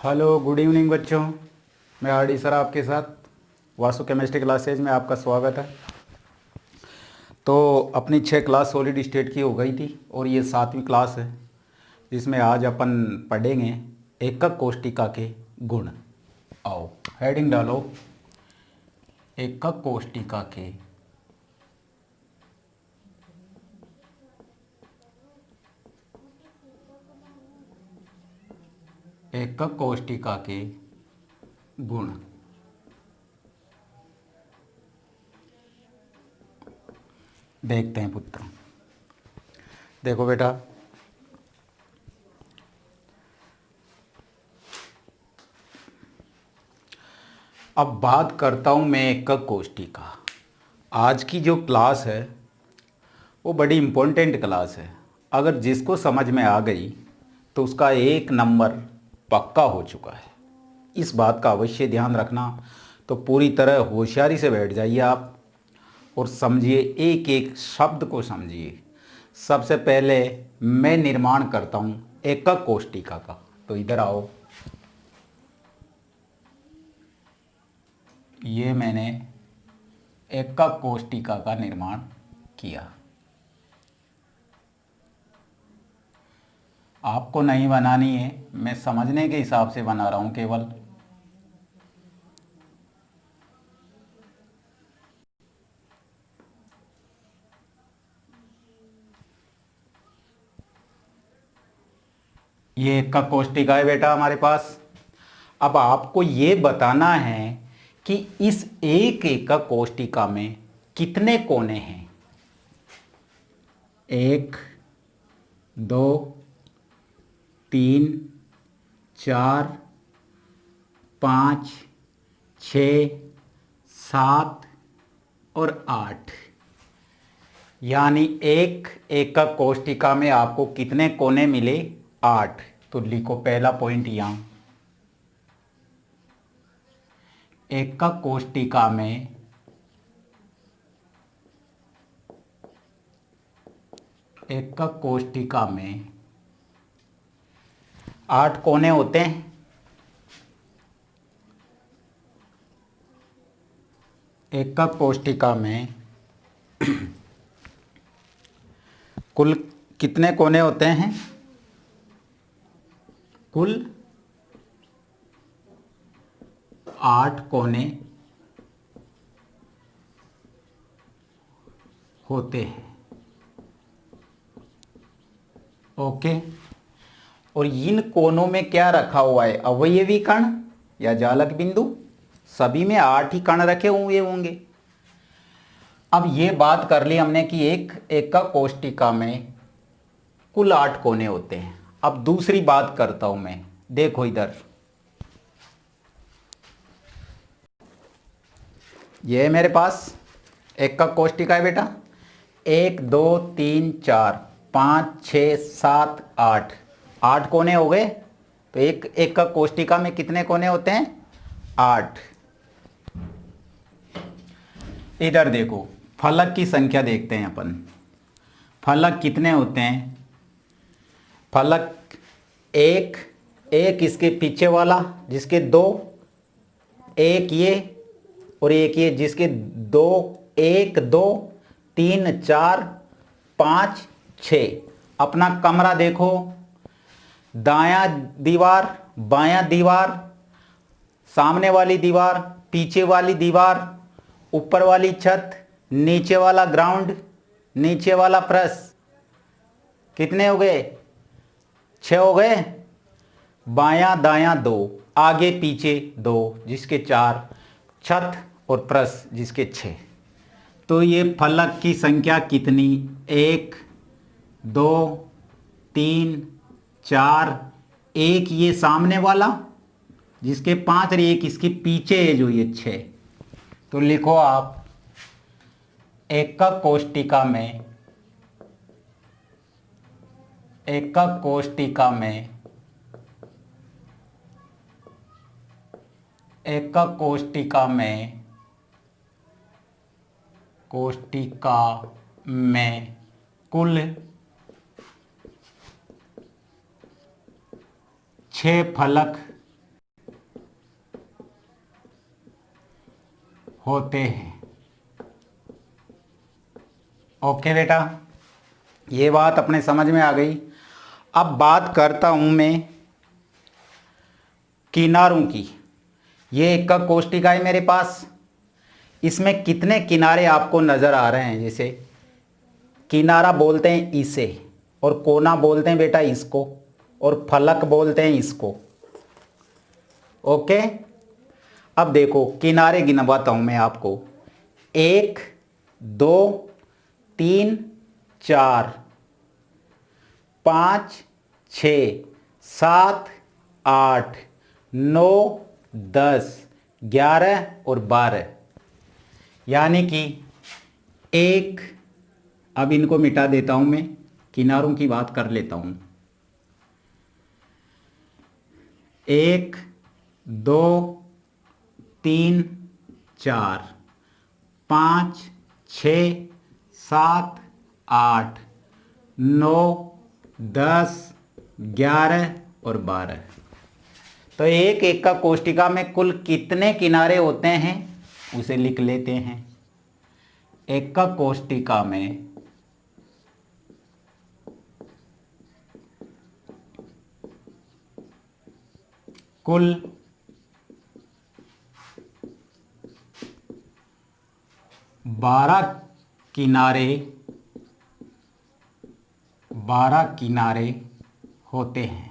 Hello good evening बच्चों। मैं R D sir आपके साथ वास्तु केमिस्ट्री क्लासेज में आपका स्वागत है। तो अपनी 6 क्लास सॉलिड स्टेट की हो गई थी और ये 7वीं क्लास है जिसमें आज अपन पढ़ेंगे एकक कोष्टिका के गुण। आओ हेडिंग डालो, एकक कोष्टिका के एकक कोष्टिका के गुण। देखते हैं पुत्र। देखो बेटा, अब बात करता हूँ मैं एकक कोष्टिका। आज की जो क्लास है वो बड़ी इम्पोर्टेंट क्लास है। अगर जिसको समझ में आ गई तो उसका 1 नंबर पक्का हो चुका है। इस बात का अवश्य ध्यान रखना। तो पूरी तरह होशियारी से बैठ जाइए आप और समझिए, एक एक शब्द को समझिए। सबसे पहले मैं निर्माण करता हूँ एकक कोष्टिका का। तो इधर आओ, ये मैंने एकक कोष्टिका का निर्माण किया। आपको नहीं बनानी है, मैं समझने के हिसाब से बना रहा हूँ केवल। ये एकक कोष्टिका है बेटा हमारे पास। अब आपको ये बताना है कि इस एक एकक कोष्टिका में कितने कोने हैं। 1 2 3 4 5 6 7 और 8। यानी एक एकक कोष्टिका में आपको कितने कोने मिले? 8। तो लिखो पहला पॉइंट यहां, एकक कोष्टिका में एकक कोष्टिका में 8 कोने होते हैं। एकक कोष्टिका में कुल कितने कोने होते हैं? कुल 8 कोने होते हैं। ओके। और इन कोनों में क्या रखा हुआ है? अवयवी कण या जालक बिंदु। सभी में 8 ही कण रखे हुए होंगे। अब ये बात कर ली हमने कि एक एकक कोष्टिका में कुल 8 कोने होते हैं। अब दूसरी बात करता हूं मैं। देखो इधर, ये मेरे पास एकक कोष्टिका है बेटा। 1 2 3 4 5 6 7 8। 8 कोने हो गए। तो एक एकक कोष्टिका में कितने कोने होते हैं? 8। इधर देखो, फलक की संख्या देखते हैं अपन। फलक कितने होते हैं? फलक एक, एक इसके पीछे वाला जिसके 2, एक ये और एक ये जिसके 2, 1 2 3 4 5 6। अपना कमरा देखो, दायां दीवार, बायां दीवार, सामने वाली दीवार, पीछे वाली दीवार, ऊपर वाली छत, नीचे वाला ग्राउंड, नीचे वाला फर्श। कितने हो गए? 6 हो गए। बायां दायां 2, आगे पीछे 2 जिसके 4, छत और फर्श जिसके 6। तो ये फलक की संख्या कितनी? 1 2 3 4, एक ये सामने वाला जिसके 5 और एक इसके पीछे है जो ये 6। तो लिखो आप, एकक कोष्टिका में एकक कोष्टिका में एकक कोष्टिका में कोष्टिका में कुल 6 फलक होते हैं। ओके बेटा, ये बात अपने समझ में आ गई। अब बात करता हूं मैं किनारों की। ये एकक कोष्टिका है मेरे पास, इसमें कितने किनारे आपको नज़र आ रहे हैं? जैसे किनारा बोलते हैं इसे, और कोना बोलते हैं बेटा इसको, और फलक बोलते हैं इसको। ओके, अब देखो किनारे गिनवाता हूं मैं आपको। 1 2 3 4 5 6 7 8 9 10 11 और 12, यानी कि एक, अब इनको मिटा देता हूं मैं, किनारों की बात कर लेता हूं। 1 2 3 4 5 6 7 8 9 10 11 और 12। तो एक एकक कोष्टिका में कुल कितने किनारे होते हैं उसे लिख लेते हैं। एकक कोष्टिका में कुल 12 किनारे होते हैं।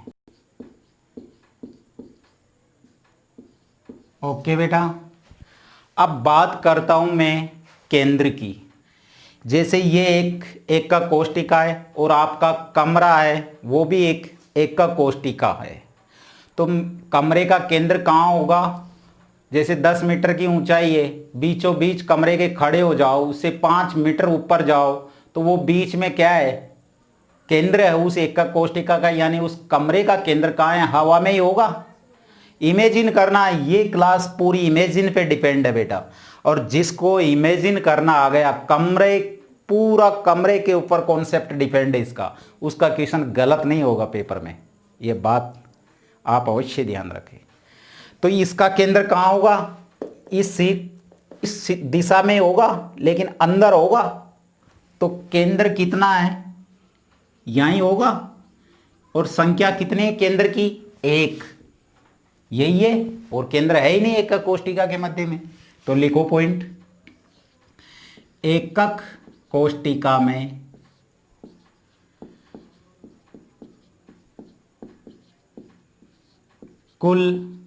ओके बेटा, अब बात करता हूं मैं केंद्र की। जैसे ये एक एकक कोष्टिका है और आपका कमरा है वो भी एक एकक कोष्टिका है, तो कमरे का केंद्र कहाँ होगा? जैसे 10 मीटर की ऊंचाई है, बीचों बीच कमरे के खड़े हो जाओ, उससे 5 मीटर ऊपर जाओ तो वो बीच में क्या है? केंद्र है उस एकक कोष्टिका का, यानी उस कमरे का केंद्र कहाँ है? हवा में ही होगा। इमेजिन करना, ये क्लास पूरी इमेजिन पे डिपेंड है बेटा, और जिसको इमेजिन करना आ गया, कमरे, पूरा कमरे के ऊपर कॉन्सेप्ट डिपेंड है इसका, उसका क्वेश्चन गलत नहीं होगा पेपर में। ये बात आप अवश्य ध्यान रखें। तो इसका केंद्र कहाँ होगा? इस दिशा में होगा, लेकिन अंदर होगा। तो केंद्र कितना है? यहीं होगा। और संख्या कितने है केंद्र की? 1, यही है, और केंद्र है ही नहीं एकक कोष्टिका के मध्य में। तो लिखो पॉइंट, एकक कोष्टिका में कुल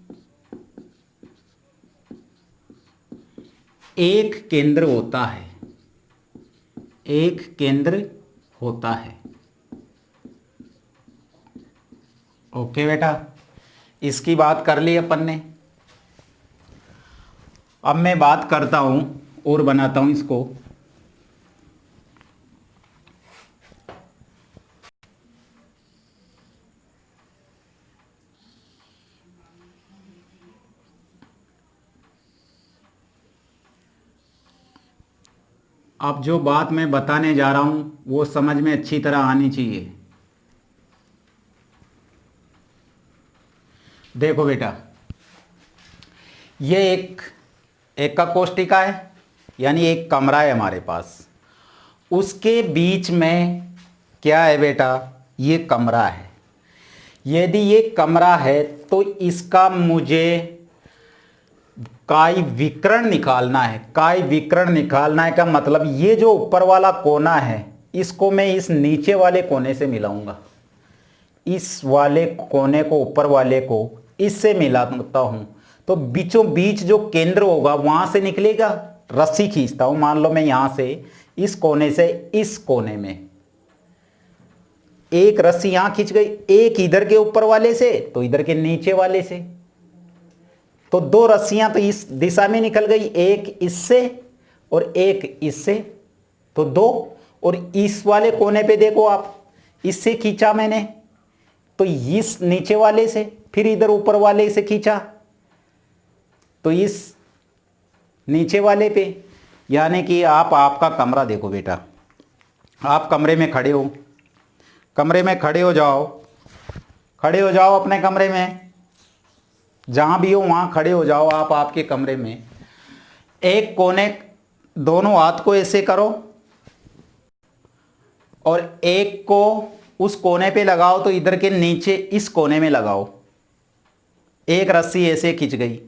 एक केंद्र होता है। एक केंद्र होता है। ओके बेटा, इसकी बात कर ली अपन ने। अब मैं बात करता हूं और बनाता हूं इसको। अब जो बात मैं बताने जा रहा हूं वो समझ में अच्छी तरह आनी चाहिए। देखो बेटा, ये एक एकक कोष्टिका है, यानी एक कमरा है हमारे पास। उसके बीच में क्या है बेटा? ये कमरा है। यदि ये कमरा है तो इसका मुझे काय विकर्ण निकालना है। काय विकर्ण निकालना है का मतलब, ये जो ऊपर वाला कोना है इसको मैं इस नीचे वाले कोने से मिलाऊंगा। इस वाले कोने को, ऊपर वाले को इससे मिलाता हूं, तो बीचों बीच जो केंद्र होगा वहां से निकलेगा। रस्सी खींचता हूं, मान लो मैं यहां से इस कोने से इस कोने में एक रस्सी यहां खींच गई, एक इधर के ऊपर वाले से तो इधर के नीचे वाले से, तो 2 रस्सियां तो इस दिशा में निकल गई, एक इससे और एक इससे, तो 2। और इस वाले कोने पे देखो आप, इससे खींचा मैंने तो इस नीचे वाले से, फिर इधर ऊपर वाले से खींचा तो इस नीचे वाले पे। यानी कि आपका कमरा देखो बेटा, आप कमरे में खड़े हो, कमरे में खड़े हो जाओ, खड़े हो जाओ अपने कमरे में, जहां भी हो वहां खड़े हो जाओ आप आपके कमरे में। एक कोने, दोनों हाथ को ऐसे करो और एक को उस कोने पे लगाओ, तो इधर के नीचे इस कोने में लगाओ। एक रस्सी ऐसे खींच गई,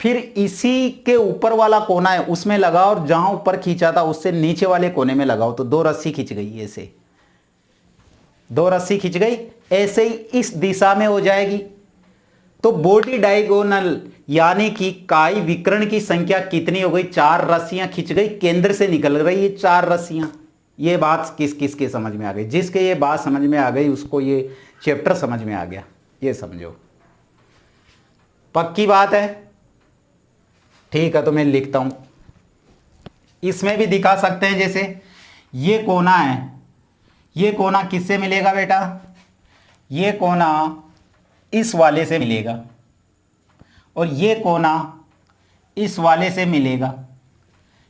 फिर इसी के ऊपर वाला कोना है उसमें लगाओ, और जहां ऊपर खींचा था उससे नीचे वाले कोने में लगाओ, तो दो रस्सी खींच गई। ऐसे दो रस्सी खींच गई, ऐसे ही इस दिशा में हो जाएगी। तो बॉडी डायगोनल यानी कि काई विकर्ण की संख्या कितनी हो गई? 4 रस्सियां खींच गई, केंद्र से निकल रही है 4 रस्सियां। ये बात किस किस के समझ में आ गई? जिसके ये बात समझ में आ गई उसको ये चैप्टर समझ में आ गया, ये समझो। पक्की बात है? ठीक है, तो मैं लिखता हूं। इसमें भी दिखा सकते हैं, जैसे ये कोना है, ये कोना किससे मिलेगा बेटा? ये कोना इस वाले से मिलेगा, और ये कोना इस वाले से मिलेगा।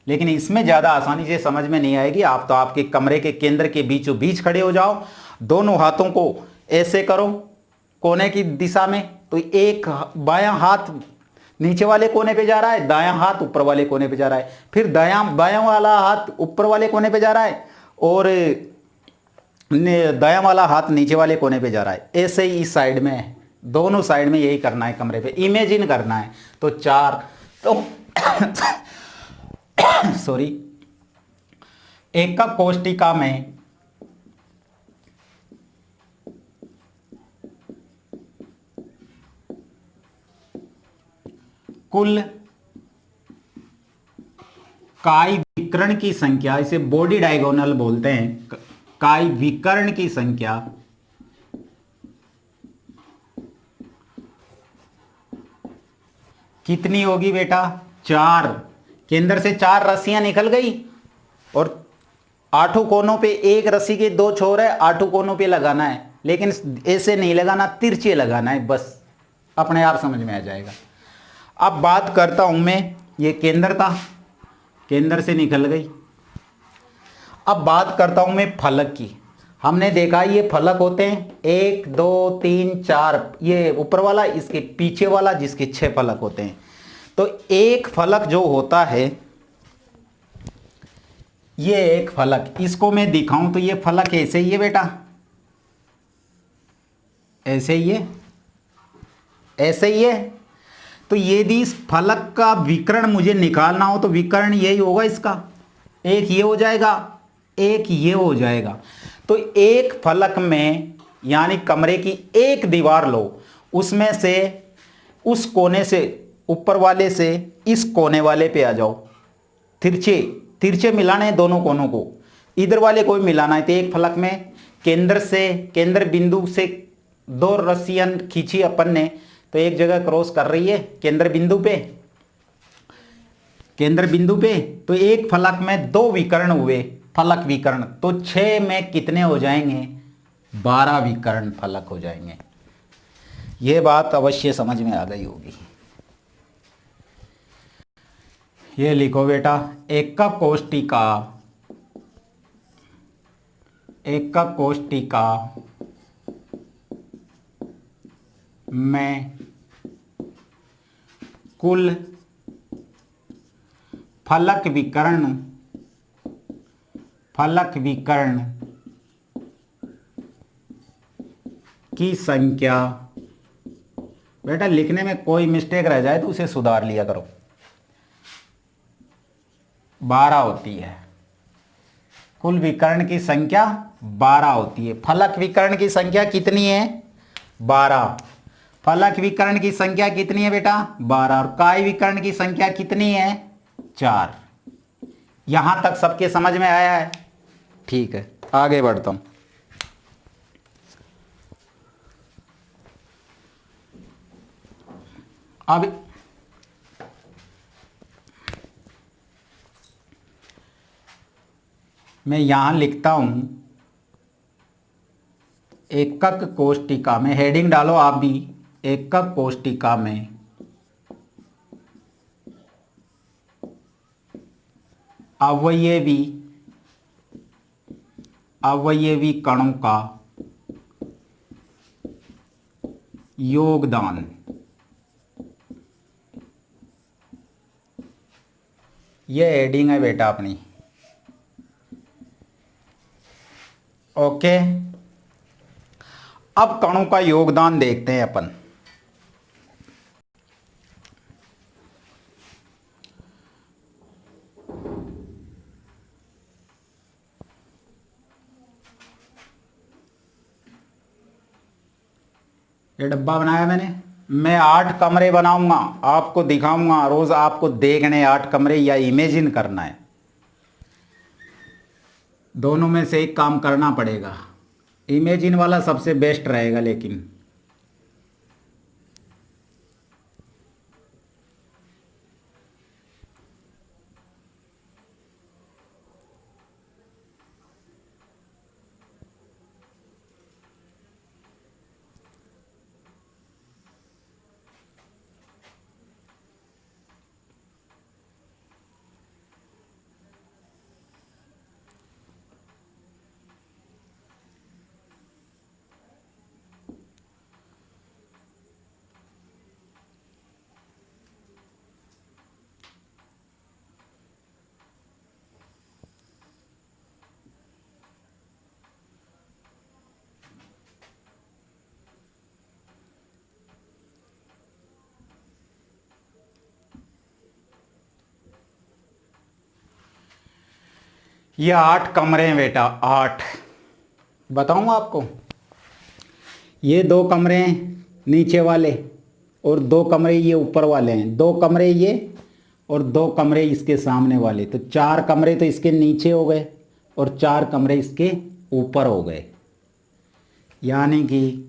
लेकिन इसमें ज़्यादा आसानी से समझ में नहीं आएगी। आप तो आपके कमरे के केंद्र के बीचों बीच खड़े हो जाओ, दोनों हाथों को ऐसे करो कोने की दिशा में, तो एक बायां हाथ नीचे वाले कोने पे जा रहा है, दायां हाथ ऊपर वाले कोने पे जा रहा है, फिर बायां वाला हाथ ऊपर वाले कोने पे जा रहा है, और दायां वाला हाथ नीचे वाले कोने पे जा रहा है। ऐसे ही इस साइड में, दोनों साइड में यही करना है, कमरे पे इमेजिन करना है। तो 4 तो सॉरी, एकक कोष्टिका में कुल काई विकर्ण की संख्या, इसे बॉडी डायगोनल बोलते हैं, काई विकर्ण की संख्या कितनी होगी बेटा? 4। केंद्र से 4 रस्सियां निकल गई, और 8 कोनों पे एक रस्सी के 2 छोर है, 8 कोनों पे लगाना है, लेकिन ऐसे नहीं लगाना, तिरछे लगाना है, बस अपने आप समझ में आ जाएगा। अब बात करता हूं मैं, ये केंद्र था, केंद्र से निकल गई। अब बात करता हूं मैं फलक की। हमने देखा ये फलक होते हैं 1 2 3 4, ये ऊपर वाला, इसके पीछे वाला, जिसके 6 फलक होते हैं। तो एक फलक जो होता है, ये एक फलक, इसको मैं दिखाऊं तो ये फलक ऐसे ही है बेटा, ऐसे ही है, ऐसे ही है। तो यदि इस फलक का विकर्ण मुझे निकालना हो, तो विकर्ण यही होगा इसका, एक ये हो जाएगा, एक ये हो जाएगा। तो एक फलक में, यानी कमरे की एक दीवार लो, उसमें से उस कोने से, ऊपर वाले से इस कोने वाले पे आ जाओ, तिरछे तिरछे मिलाने हैं दोनों कोनों को, इधर वाले को भी मिलाना है। तो एक फलक में केंद्र से, केंद्र बिंदु से 2 रस्सियां खींची अपन ने, तो एक जगह क्रॉस कर रही है केंद्र बिंदु पे, केंद्र बिंदु पे। तो एक फलक में 2 विकर्ण हुए, फलक विकर्ण, तो 6 में कितने हो जाएंगे? 12 विकर्ण फलक हो जाएंगे। ये बात अवश्य समझ में आ गई होगी। ये लिखो बेटा, एकक कोष्टिका, एकक कोष्टिका में कुल फलक विकर्ण, फलक विकर्ण की संख्या, बेटा लिखने में कोई मिस्टेक रह जाए तो उसे सुधार लिया करो, 12 होती है। कुल विकर्ण की संख्या 12 होती है। फलक विकर्ण की संख्या कितनी है? 12। फलक विकर्ण की संख्या कितनी है बेटा? 12। और काई विकर्ण की संख्या कितनी है? 4। यहां तक सबके समझ में आया है? ठीक है, आगे बढ़ता हूं। अब मैं यहां लिखता हूं, एकक कोष्टिका में, हेडिंग डालो आप भी, एकक कोष्टिका में अवयवी, अवयवी कणों का योगदान, ये हेडिंग है बेटा अपनी। ओके, अब कणों का योगदान देखते हैं अपन। ये डब्बा बनाया मैंने, मैं 8 कमरे बनाऊंगा, आपको दिखाऊंगा, रोज आपको देखने 8 कमरे या इमेजिन करना है। दोनों में से एक काम करना पड़ेगा, इमेजिन वाला सबसे बेस्ट रहेगा। लेकिन ये 8 कमरे हैं बेटा, 8 बताऊँ आपको। ये 2 कमरे हैं नीचे वाले और 2 कमरे ये ऊपर वाले हैं। 2 कमरे ये और 2 कमरे इसके सामने वाले, तो 4 कमरे तो इसके नीचे हो गए और 4 कमरे इसके ऊपर हो गए। यानी कि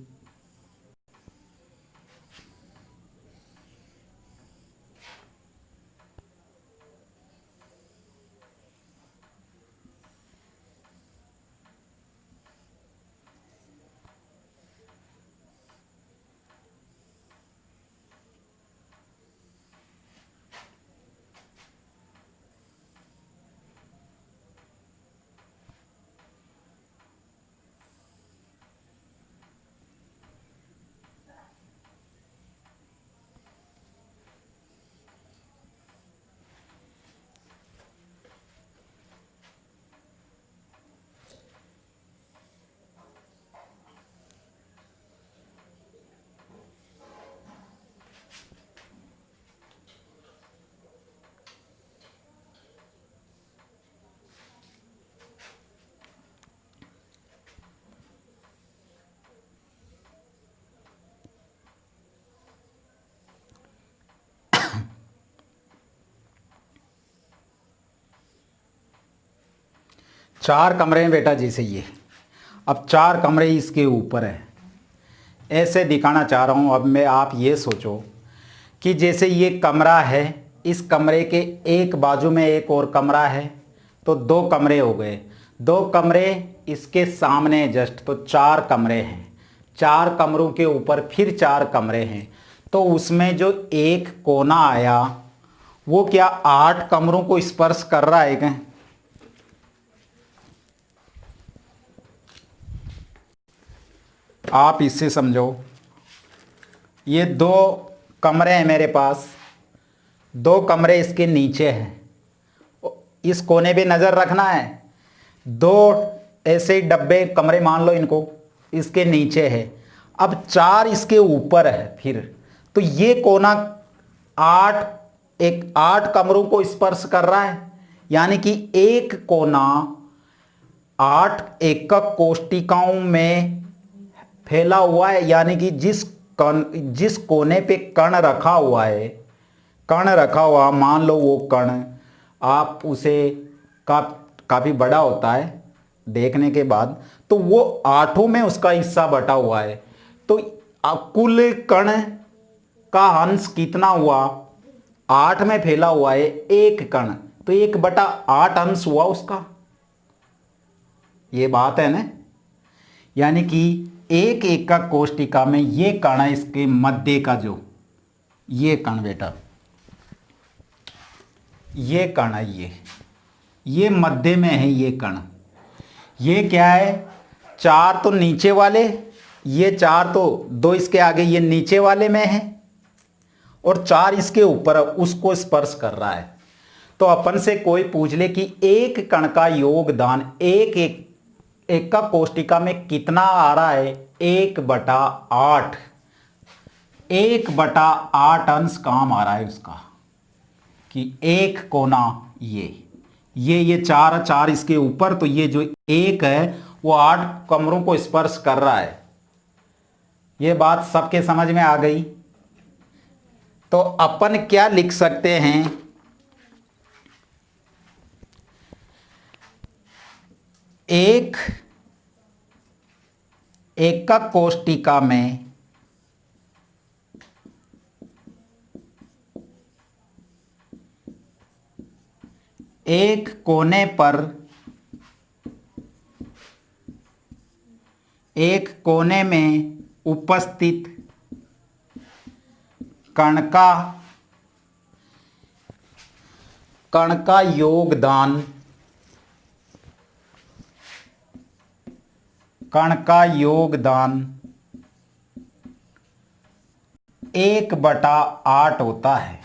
चार कमरे हैं बेटा जैसे ये। अब 4 कमरे इसके ऊपर है, ऐसे दिखाना चाह रहा हूँ। अब मैं आप ये सोचो कि जैसे ये कमरा है, इस कमरे के एक बाजू में एक और कमरा है, तो 2 कमरे हो गए। 2 कमरे इसके सामने जस्ट, तो 4 कमरे हैं। 4 कमरों के ऊपर फिर 4 कमरे हैं, तो उसमें जो एक कोना आया वो क्या 8 कमरों को स्पर्श कर रहा है क्या? आप इससे समझो, ये 2 कमरे हैं मेरे पास, 2 कमरे इसके नीचे हैं। इस कोने पे नज़र रखना है। 2 ऐसे ही डब्बे कमरे मान लो इनको, इसके नीचे है। अब 4 इसके ऊपर है फिर, तो ये कोना 8 कमरों को स्पर्श कर रहा है। यानी कि एक कोना 8 एकक कोष्टिकाओं में फैला हुआ है। यानी कि जिस कोने पे कण रखा हुआ है, कण रखा हुआ, मान लो वो कण आप उसे काफ़ी बड़ा होता है देखने के बाद, तो वो 8 में उसका हिस्सा बटा हुआ है। तो कुल कण का अंश कितना हुआ? 8 में फैला हुआ है एक कण, तो 1/8 अंश हुआ उसका। ये बात है ना। यानी कि एक एकक कोष्टिका में ये कण है, इसके मध्य का जो ये कण बेटा, ये कण है, ये मध्य में है ये कण। ये क्या है? 4 तो नीचे वाले, ये 4 तो 2 इसके आगे, ये नीचे वाले में है और 4 इसके ऊपर है, उसको स्पर्श कर रहा है। तो अपन से कोई पूछ ले कि एक कण का योगदान एक का कोष्टिका में कितना आ रहा है, 1/8, 1/8 अंश काम आ रहा है उसका, कि एक कोना ये चार चार इसके ऊपर, तो ये जो एक है वो 8 कमरों को स्पर्श कर रहा है। ये बात सबके समझ में आ गई। तो अपन क्या लिख सकते हैं, एक एकक कोष्टिका में एक कोने पर एक कोने में उपस्थित कण का योगदान, कण का योगदान 1/8 होता है।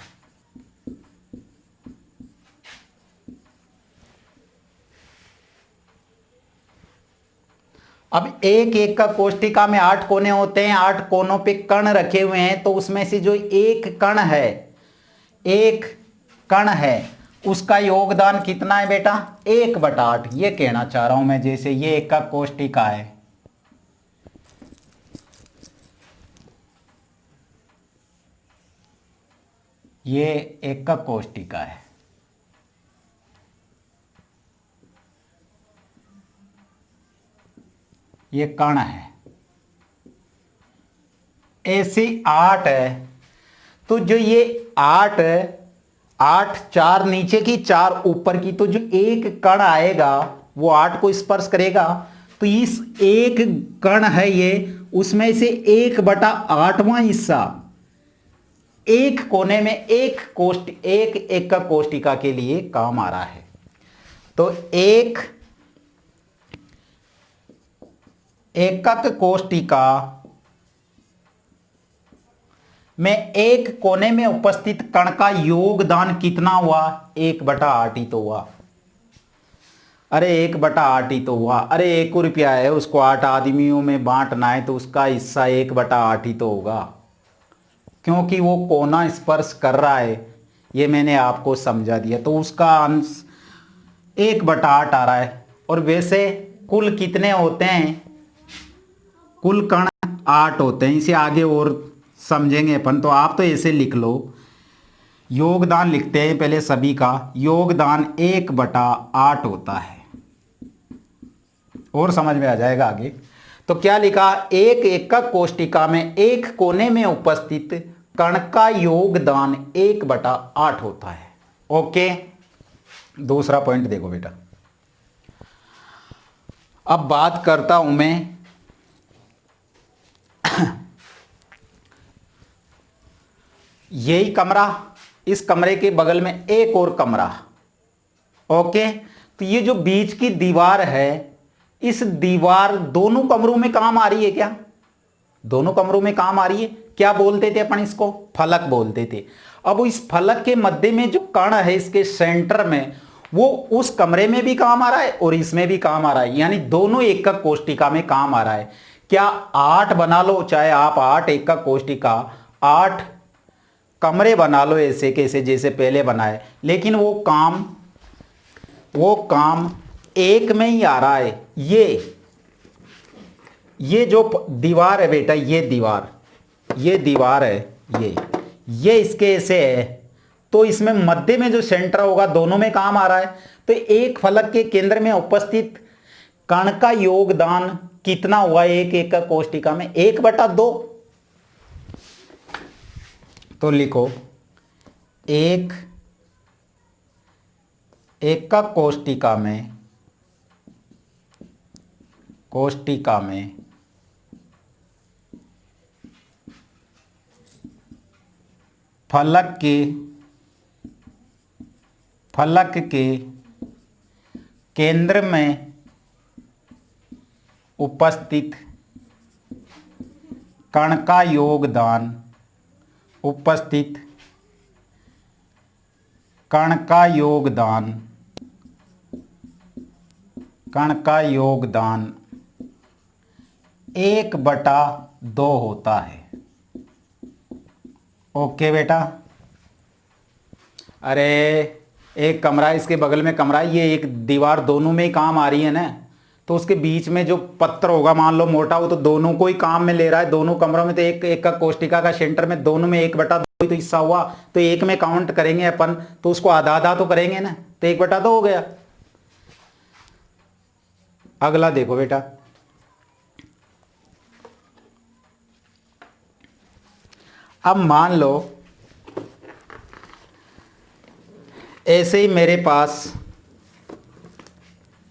अब एक का कोष्टिका में 8 कोने होते हैं, 8 कोनों पे कण रखे हुए हैं, तो उसमें से जो एक कण है उसका योगदान कितना है बेटा, 1/8। ये कहना चाह रहा हूं मैं, जैसे ये एक का कोष्टिका है, ये एक का कोष्टिका है, ये कण है, ऐसे 8 है। तो जो ये 8 4 नीचे की 4 ऊपर की, तो जो एक कण आएगा वो 8 को स्पर्श करेगा। तो इस एक कण है ये, उसमें से 1/8वां हिस्सा एक कोने में एक का कोष्टिका के लिए काम आ रहा है। तो एकक कोष्टिका में एक कोने में उपस्थित कण का योगदान कितना हुआ, 1/8 ही तो हुआ। अरे 1/8 ही तो हुआ। अरे 1 रुपया है, उसको 8 आदमियों में बांटना है, तो उसका हिस्सा 1/8 ही तो होगा, क्योंकि वो कोना स्पर्श कर रहा है। ये मैंने आपको समझा दिया। तो उसका अंश 1/8 आ रहा है। और वैसे कुल कितने होते हैं, कुल कण 8 होते हैं। इसे आगे और समझेंगे अपन। तो आप तो ऐसे लिख लो, योगदान लिखते हैं पहले सभी का, योगदान 1/8 होता है, और समझ में आ जाएगा आगे। तो क्या लिखा, एक एकक कोष्टिका में एक कोने में उपस्थित कण का योगदान 1/8 होता है। ओके, दूसरा पॉइंट देखो बेटा। अब बात करता हूं मैं यही कमरा, इस कमरे के बगल में एक और कमरा। ओके, तो ये जो बीच की दीवार है, इस दीवार दोनों कमरों में काम आ रही है क्या, दोनों कमरों में काम आ रही है। क्या बोलते थे अपन इसको, फलक बोलते थे। अब इस फलक के मध्य में जो कण है, इसके सेंटर में, वो उस कमरे में भी काम आ रहा है और इसमें भी काम आ रहा है, यानी दोनों एकक कोष्टिका में काम आ रहा है। क्या 8 बना लो, चाहे आप 8 एकक कोष्टिका 8 कमरे बना लो, ऐसे कैसे जैसे पहले बनाए, लेकिन वो काम एक में ही आ रहा है। ये जो दीवार है बेटा, ये दीवार है, ये इसके ऐसे है, तो इसमें मध्य में जो सेंटर होगा दोनों में काम आ रहा है। तो एक फलक के केंद्र में उपस्थित कण का योगदान कितना हुआ एक एकक कोष्टिका में, 1/2। तो लिखो, एक एकक कोष्टिका में फलक के केंद्र में उपस्थित कण का योगदान कण का योगदान, कण का योगदान 1/2 होता है। ओके बेटा। अरे एक कमरा इसके बगल में कमरा, ये एक दीवार दोनों में ही काम आ रही है ना, तो उसके बीच में जो पत्थर होगा मान लो मोटा, वो तो दोनों को ही काम में ले रहा है। दोनों कमरों में तो एक एक का कोष्टिका का सेंटर में दोनों में 1/2 ही तो हिस्सा हुआ, तो एक में काउंट करेंगे अपन तो उसको आधा आधा तो करेंगे ना, तो 1/2 हो गया। अगला देखो बेटा, अब मान लो ऐसे ही मेरे पास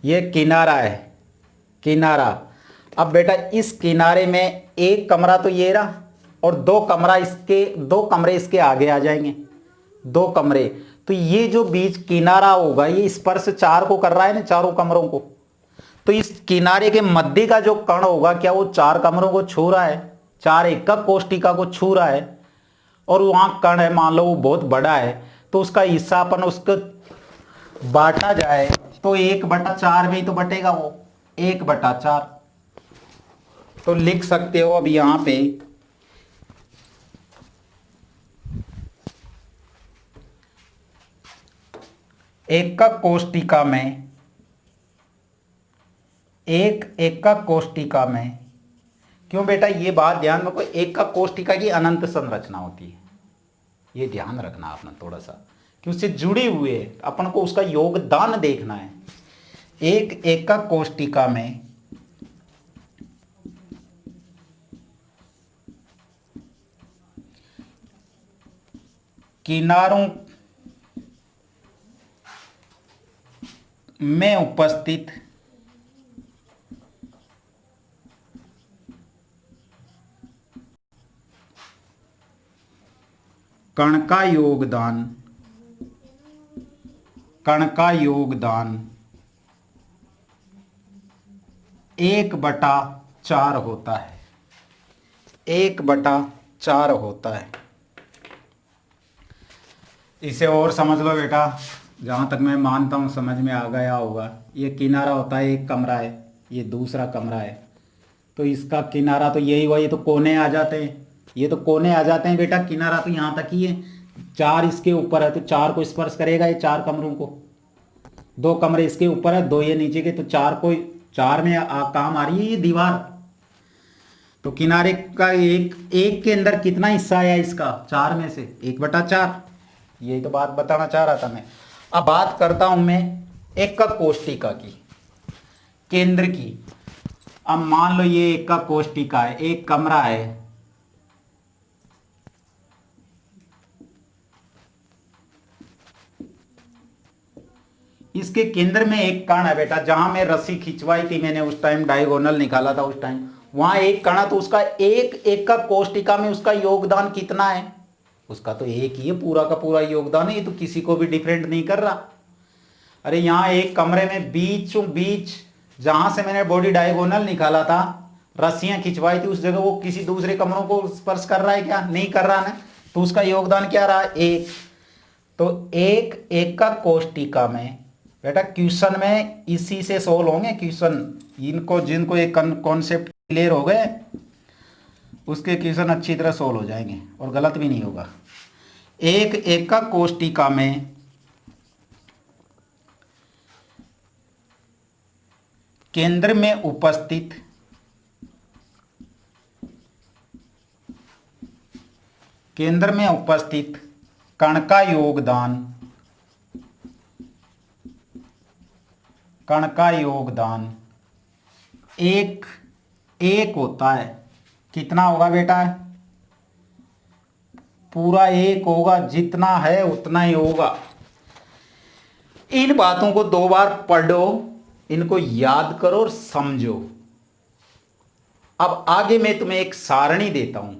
ये किनारा है, किनारा। अब बेटा इस किनारे में एक कमरा तो ये रहा और दो कमरे इसके आगे आ जाएंगे, 2 कमरे। तो ये जो बीच किनारा होगा ये स्पर्श 4 को कर रहा है ना, चारों कमरों को। तो इस किनारे के मध्य का जो कण होगा क्या वो 4 कमरों को छू रहा है, 4 एकक कोष्टिका को छू रहा है, और वहां कण है मान लो वो बहुत बड़ा है, तो उसका हिस्सा अपन उसको बांटा जाए तो 1/4 में ही तो बटेगा वो, 1/4। तो लिख सकते हो अब यहां पे एकक कोष्टिका में, एक एकक कोष्टिका में, क्यों बेटा ये बात ध्यान में, कोई एकक कोष्टिका की अनंत संरचना होती है, ये ध्यान रखना अपना थोड़ा सा कि उससे जुड़ी हुई है, अपन को उसका योगदान देखना है। एक एकक कोष्टिका में किनारों में उपस्थित कण का योगदान, कण का योगदान 1/4 होता है, 1/4 होता है। इसे और समझ लो बेटा, जहाँ तक मैं मानता हूँ समझ में आ गया होगा। ये किनारा होता है, एक कमरा है, ये दूसरा कमरा है, तो इसका किनारा तो यही हुआ, ये तो कोने आ जाते हैं, ये तो कोने आ जाते हैं बेटा। किनारा तो यहाँ तक ही है, 4 इसके ऊपर है तो 4 को स्पर्श करेगा ये 4 कमरों को, 2 कमरे इसके ऊपर है, 2 ये नीचे के, तो 4 को 4 में काम आ रही है ये दीवार। तो किनारे का एक के अंदर कितना हिस्सा आया इसका, 4 में से 1/4। यही तो बात बताना चाह रहा था मैं। अब बात करता हूं मैं एकक कोष्टिका की, केंद्र की। अब मान लो ये एकक कोष्टिका है, एक कमरा है, इसके केंद्र में एक कण है बेटा, जहां मैं रस्सी खिंचवाई थी मैंने उस टाइम, डायगोनल निकाला था उस टाइम, वहां एक कण है, तो उसका एक एकक कोष्टिका में उसका योगदान कितना है, उसका तो एक ही है, पूरा का पूरा योगदान है, ये तो किसी को भी डिफरेंट नहीं कर रहा। अरे यहाँ एक कमरे में बीचों बीच जहां से मैंने बॉडी डायगोनल निकाला था, रस्सियां खिंचवाई थी, उस जगह वो किसी दूसरे कमरों को स्पर्श कर रहा है क्या, नहीं कर रहा ना, तो उसका योगदान क्या रहा, 1। तो एक एकक कोष्टिका में बेटा, क्वेश्चन में इसी से सोल्व होंगे क्वेश्चन, इनको जिनको एक कॉन्सेप्ट क्लियर हो गए उसके क्वेश्चन अच्छी तरह सोल्व हो जाएंगे और गलत भी नहीं होगा। एक एकक कोष्टिका में केंद्र में उपस्थित कण का योगदान, कण का योगदान एक होता है। कितना होगा बेटा, पूरा 1 होगा, जितना है उतना ही होगा। इन बातों को 2 बार पढ़ो, इनको याद करो और समझो। अब आगे मैं तुम्हें एक सारणी देता हूं,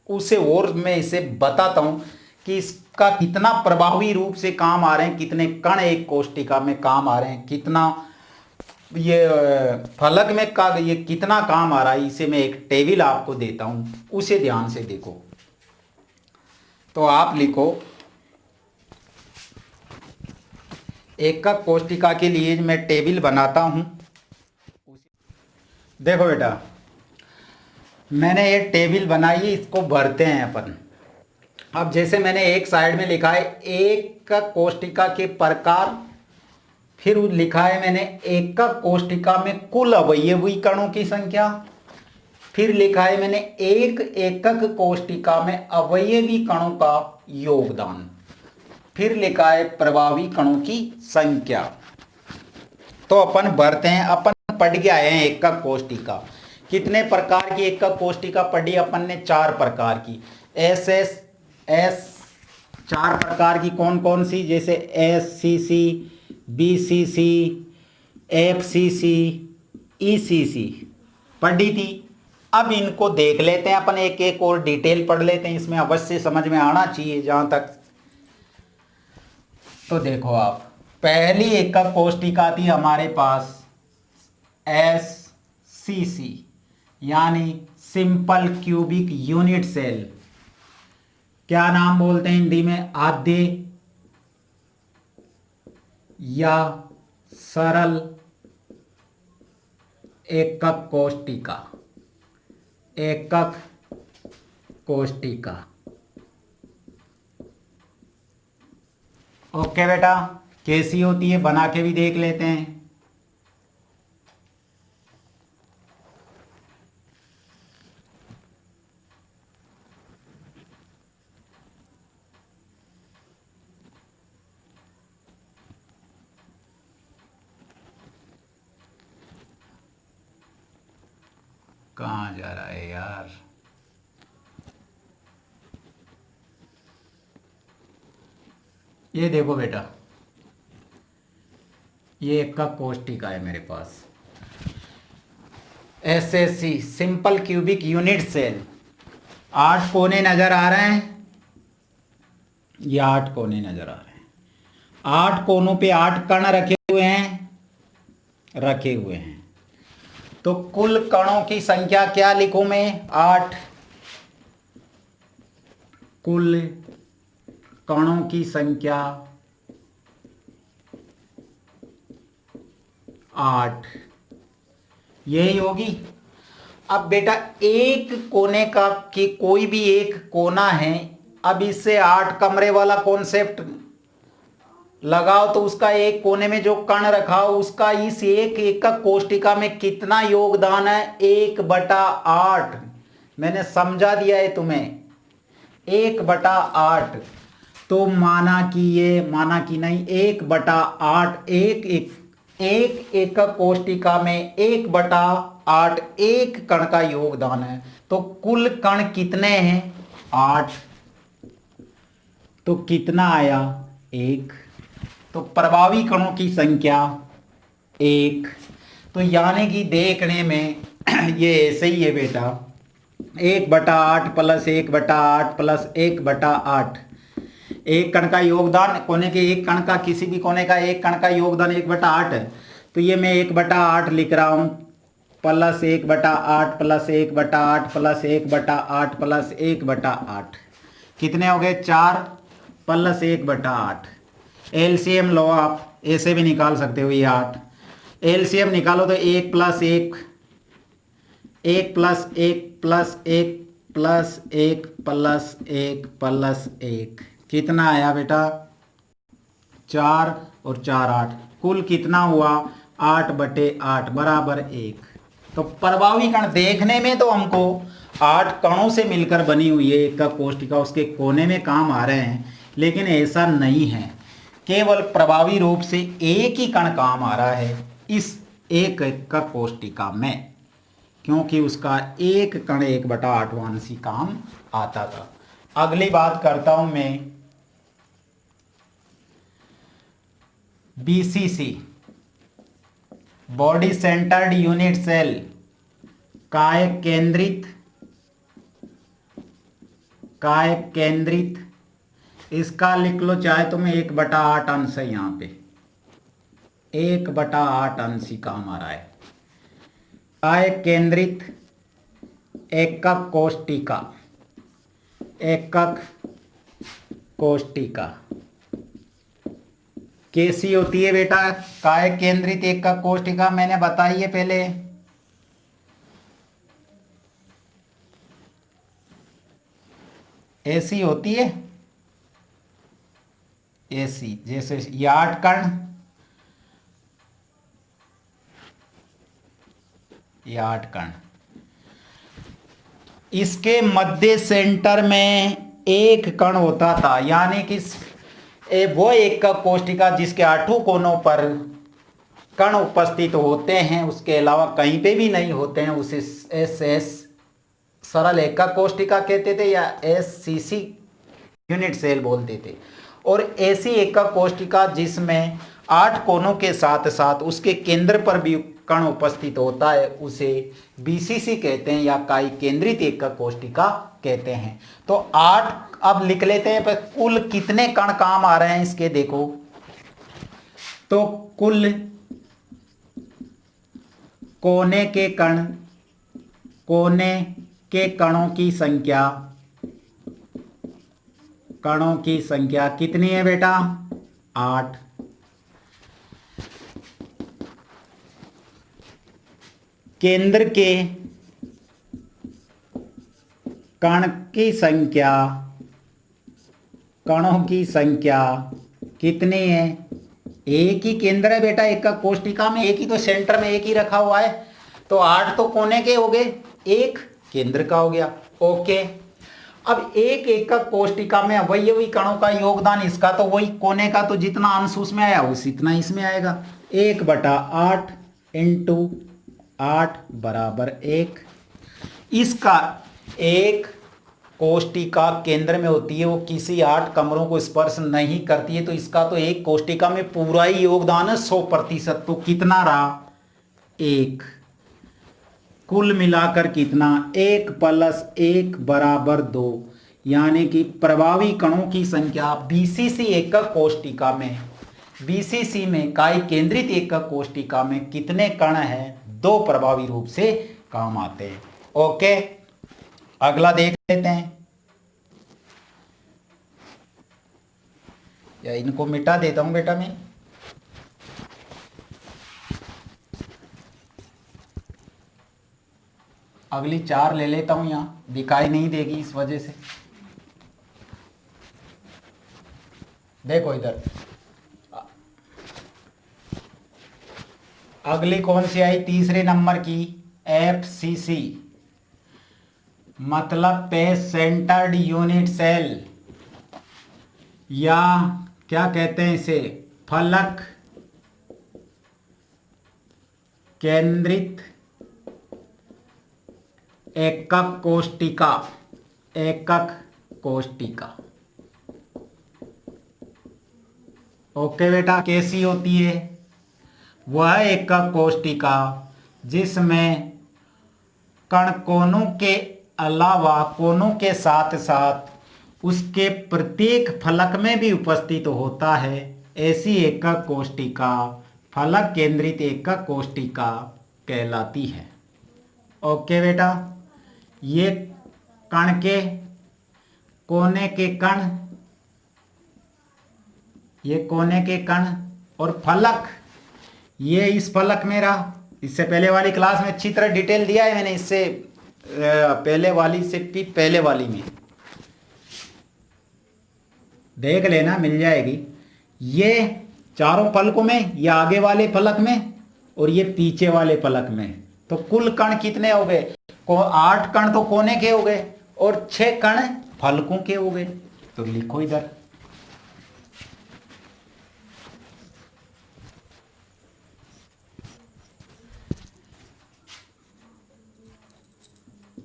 उसे और मैं इसे बताता हूं कि इसका कितना प्रभावी रूप से काम आ रहे हैं, कितने कण एक कोष्टिका में काम आ रहे हैं, कितना ये फलक में का ये कितना काम आ रहा है। इसे मैं एक टेबल आपको देता हूं, उसे ध्यान से देखो। तो आप लिखो एकक कोष्टिका के लिए मैं टेबल बनाता हूँ। देखो बेटा, मैंने ये टेबल बनाई है, इसको भरते हैं अपन। अब जैसे मैंने एक साइड में लिखा है एकक कोष्टिका के प्रकार, फिर लिखा है मैंने एकक कोष्टिका में कुल अवयवी कणों की संख्या, फिर लिखा है मैंने एक एकक कोष्टिका में अवयवी कणों का योगदान, फिर लिखा है प्रभावी कणों की संख्या। तो अपन भरते हैं। अपन पढ़ के आए हैं एकक कोष्टिका। कितने प्रकार की एकक कोष्टिका पढ़ी अपन ने? 4 प्रकार की। एस 4 प्रकार की कौन कौन सी? जैसे SCC, BCC, FCC, ECC पढ़ी थी। अब इनको देख लेते हैं अपन, एक एक और डिटेल पढ़ लेते हैं, इसमें अवश्य समझ में आना चाहिए जहां तक। तो देखो आप, पहली एकक कोष्टिका थी हमारे पास SCC यानी सिंपल क्यूबिक यूनिट सेल। क्या नाम बोलते हैं हिंदी में? आद्य या सरल एकक कोष्टिका। एकक कोष्टिका। ओके बेटा, कैसी होती है बना के भी देख लेते हैं। कहाँ जा रहा है यार? ये देखो बेटा, ये एकक कोष्टिका है मेरे पास। SSC simple cubic unit cell. 8 कोने नजर आ रहे हैं? ये 8 कोने नजर आ रहे हैं। 8 कोनों पे 8 कण रखे हुए हैं, रखे हुए हैं। तो कुल कणों की संख्या क्या लिखूं मैं? 8। कुल कणों की संख्या 8, यही होगी। अब बेटा एक कोने का कि कोई भी एक कोना है, अब इससे 8 कमरे वाला कॉन्सेप्ट लगाओ तो उसका एक कोने में जो कण रखा हो उसका इस एक एकक कोष्टिका में कितना योगदान है? 1/8। मैंने समझा दिया है तुम्हें, 1/8। तो माना कि नहीं, 1/8 एक एकक कोष्टिका में 1/8 एक कण का योगदान है। तो कुल कण कितने हैं? 8। तो कितना आया? 1। तो प्रभावी कणों की संख्या 1। तो यानी कि देखने में ये ऐसे ही है बेटा, 1/8 प्लस 1/8 प्लस 1/8। एक कण का योगदान, कोने के एक कण का, किसी भी कोने का एक कण का योगदान 1/8 है। तो ये मैं 1/8 लिख रहा हूं, प्लस 1/8 प्लस 1/8 प्लस 1/8 प्लस 1/8। कितने हो गए? 4 प्लस 1/8। एलसीएम लो, आप ऐसे भी निकाल सकते हो, ये 8। एलसीएम निकालो तो 1 plus 1, 1 plus 1 plus 1 plus 1 plus 1 plus 1, कितना आया बेटा? 4 और 4 8। कुल कितना हुआ? 8/8 बराबर 1। तो प्रभावी कण देखने में तो हमको 8 कणों से मिलकर बनी हुई है एकक कोष्टिका, उसके कोने में काम आ रहे हैं, लेकिन ऐसा नहीं है। केवल प्रभावी रूप से एक ही कण काम आ रहा है इस एक एकक कोष्टिका में, क्योंकि उसका एक कण 1/8 वांशी काम आता था। अगली बात करता हूं मैं BCC, body centred unit cell. काय केंद्रित, इसका लिख लो चाहे तो मैं 1/8 अंश है, यहां पे 1/8 अंश ही काम आ रहा है। काय केंद्रित एकक कोष्टिका, एकक कोष्टिका। कैसी होती है बेटा काय केंद्रित एकक कोष्टिका, मैंने बताई है पहले। ऐसी होती है, ऐसी, जैसे ये 8 कण, ये 8 कण, इसके मध्य सेंटर में एक कण होता था, यानी कि वो एकक कोष्टिका जिसके 8 कोनों पर कण उपस्थित होते हैं, उसके अलावा कहीं पे भी नहीं होते हैं, उसे एस सरल एकक कोष्टिका कहते थे या SCC यूनिट सेल बोलते थे। और ऐसी एकक कोष्टिका जिसमें 8 कोनों के साथ साथ उसके केंद्र पर भी कण उपस्थित होता है, उसे BCC कहते हैं या काई केंद्रित एकक कोष्टिका कहते हैं। तो 8 अब लिख लेते हैं, पर कुल कितने कण काम आ रहे हैं इसके देखो। तो कुल कोने के कण, कोने के कणों की संख्या, कणों की संख्या कितनी है बेटा 8। केंद्र के कण की संख्या, कणों की संख्या कितनी है, एक ही केंद्र है बेटा एकक कोष्टिका में, एक ही तो सेंटर में एक ही रखा हुआ है, तो 8 तो कोने के हो गए, एक केंद्र का हो गया। ओके, अब एक एकक कोष्टिका में अवयवी कणों का योगदान इसका तो वही कोने का, तो जितना अंश उसमें आया उसी इतना इसमें आएगा, 1/8 इंटू 8 बराबर 1। इसका एक कोष्टिका केंद्र में होती है, वो किसी 8 कमरों को स्पर्श नहीं करती है, तो इसका तो एक कोष्टिका में पूरा ही योगदान है 100%। तो कितना रहा 1, कुल मिलाकर कितना 1 + 1 बराबर 2, यानी कि प्रभावी कणों की संख्या BCC एकक कोष्टिका में, BCC में काई केंद्रित एकक कोष्टिका में कितने कण हैं, 2 प्रभावी रूप से काम आते हैं। ओके, अगला देख लेते हैं, या इनको मिटा देता हूं बेटा मैं। अगली 4 ले लेता हूं, यहां दिखाई नहीं देगी इस वजह से। देखो इधर, अगली कौन सी आई, तीसरे नंबर की FCC, मतलब पेज सेंटर्ड यूनिट सेल, या क्या कहते हैं इसे, फलक केंद्रित एकक कोष्टिका, एकक कोष्टिका। ओके बेटा, कैसी होती है, वह एकक कोष्टिका जिसमें कण कोनों के अलावा, कोनों के साथ साथ उसके प्रत्येक फलक में भी उपस्थित होता है, ऐसी एकक कोष्टिका फलक केंद्रित एकक कोष्टिका कहलाती है। ओके बेटा, ये कण के कोने के कण, ये कोने के कण और फलक, ये इस फलक में रहा। इससे पहले वाली क्लास में अच्छी तरह डिटेल दिया है मैंने, इससे पहले वाली से भी पहले वाली में देख लेना, मिल जाएगी। ये चारों फलकों में, ये आगे वाले फलक में और ये पीछे वाले फलक में, तो कुल कण कितने हो गए, 8 कण तो कोने के हो गए और 6 कण फलकों के हो गए। तो लिखो इधर,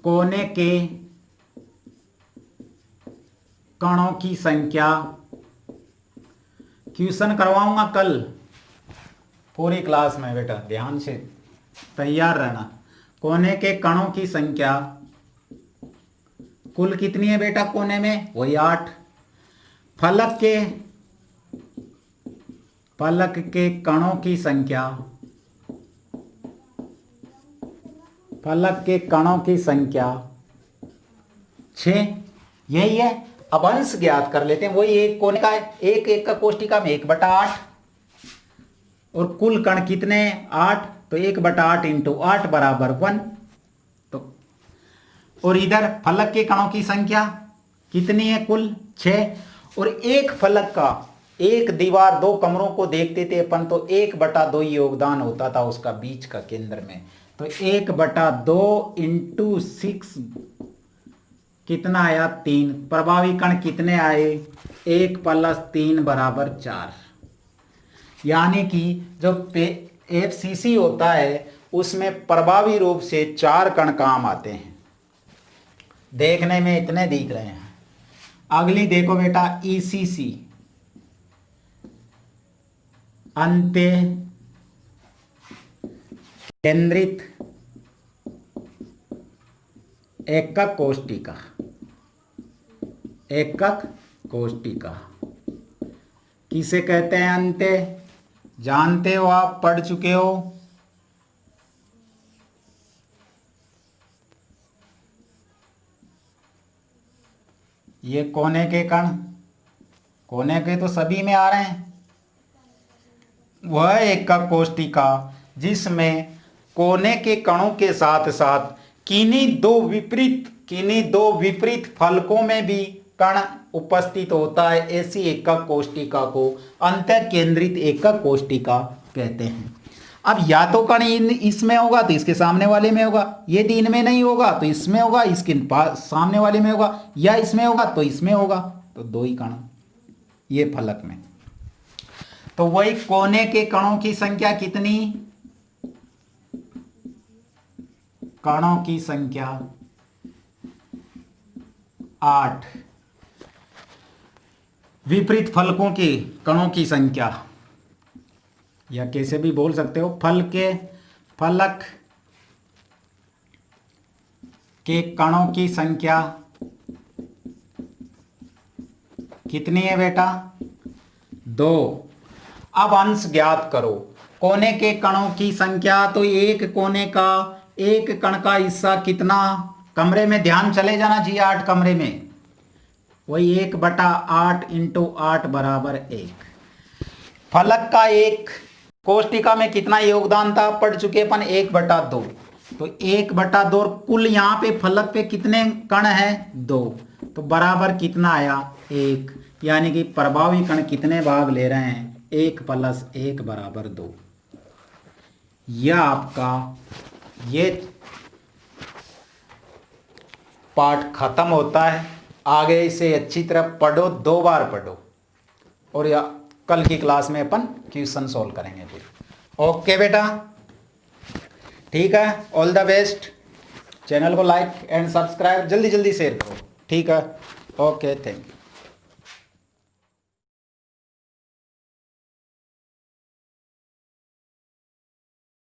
कोने के कणों की संख्या, क्वेश्चन करवाऊंगा कल पूरी क्लास में बेटा, ध्यान से तैयार रहना। कोने के कणों की संख्या कुल कितनी है बेटा कोने में, वही 8। फलक के कणों की संख्या, फलक के कणों की संख्या 6, यही है। अब अंश ज्ञात कर लेते हैं, वही एक कोने का है, एक एकक कोष्टिका में 1/8, और कुल कण कितने 8, तो 1/8 इंटू 8 बराबर 1। तो और इधर फलक के कणों की संख्या कितनी है कुल 6। और एक फलक का एक दीवार 2 कमरों को देखते थे अपन, तो 1/2 योगदान होता था उसका बीच का केंद्र में। तो 1/2 इंटू 6 कितना आया 3। प्रभावी कण कितने आए 1 + 3 बराबर 4। यानी कि जो FCC होता है उसमें प्रभावी रूप से 4 कण काम आते हैं। देखने में इतने दिख रहे हैं। अगली देखो बेटा ECC, अंत्य केंद्रित एकक कोष्टिका। एकक कोष्टिका किसे कहते हैं अंत्य, जानते हो आप, पढ़ चुके हो। ये कोने के कण, कोने के तो सभी में आ रहे हैं। वह एकक कोष्टिका जिसमें कोने के कणों के साथ साथ किन्हीं दो विपरीत फलकों में भी कण उपस्थित होता है, ऐसी एकक कोष्टिका को अंतः केंद्रित एकक कोष्टिका कहते हैं। अब या तो कण इसमें होगा तो इसके सामने वाले में होगा, यदि इनमें नहीं होगा तो इसमें होगा, इसके सामने वाले में होगा, या इसमें होगा तो इसमें होगा। तो 2 ही कण ये फलक में। तो वही कोने के कणों की संख्या कितनी, कणों की संख्या 8। विपरीत फलकों के कणों की संख्या, या कैसे भी बोल सकते हो, फलक के कणों की संख्या कितनी है बेटा 2। अब अंश ज्ञात करो। कोने के कणों की संख्या, तो एक कोने का एक कण का हिस्सा कितना, कमरे में ध्यान चले जाना चाहिए 8 कमरे में, वही 1/8 इंटू 8 बराबर 1। फलक का एक कोष्टिका में कितना योगदान था, पढ़ चुके अपन 1/2। तो 1/2 और कुल यहाँ पे फलक पे कितने कण है 2, तो बराबर कितना आया 1। यानी कि प्रभावी कण कितने भाग ले रहे हैं 1 + 1 बराबर 2। यह आपका ये पाठ खत्म होता है। आगे इसे अच्छी तरह पढ़ो, 2 बार पढ़ो, और या कल की क्लास में अपन क्वेश्चन सॉल्व करेंगे फिर। ओके बेटा, ठीक है, ऑल द बेस्ट। चैनल को लाइक एंड सब्सक्राइब जल्दी जल्दी शेयर करो, ठीक है। Okay, thank you.